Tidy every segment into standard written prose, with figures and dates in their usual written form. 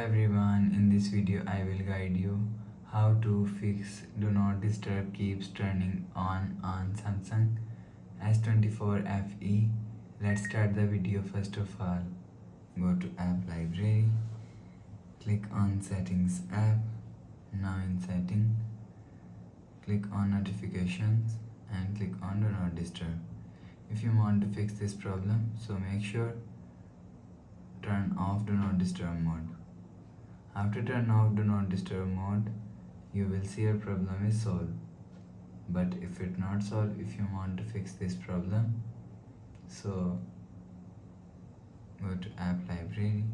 everyone, in this video I will guide you how to fix Do Not Disturb keeps turning on Samsung S24 FE. Let's start the video. First of all, go to App Library, click on Settings app. Now in Setting, click on Notifications and click on Do Not Disturb. If you want to fix this problem, so make sure turn off Do Not Disturb mode. After turn off Do Not Disturb mode, you will see your problem is solved. But if it not solved, if you want to fix this problem, so go to App Library,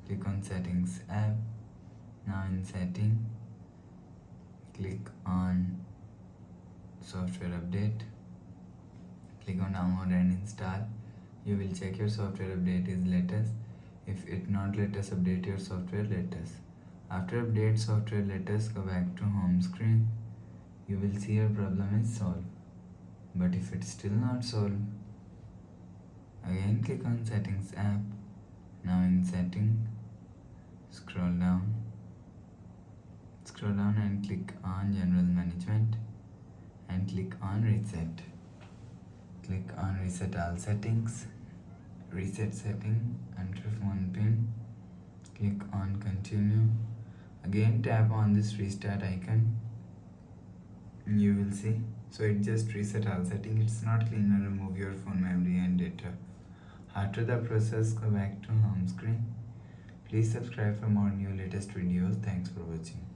click on Settings app. Now in Setting, click on Software Update, click on Download and Install. You will check your software update is latest. If it not latest, update your software latest. After update software latest, go back to home screen. You will see your problem is solved. But if it's still not solved, again click on Settings app. Now in Setting, scroll down and click on General Management and click on Reset. Click on Reset All Settings, Reset Setting, enter phone pin, click on Continue. Again tap on this restart icon. You will see, so it just reset all settings. It's not clean or remove your phone memory and data. After the process, go back to home screen. Please subscribe for more new latest videos. Thanks for watching.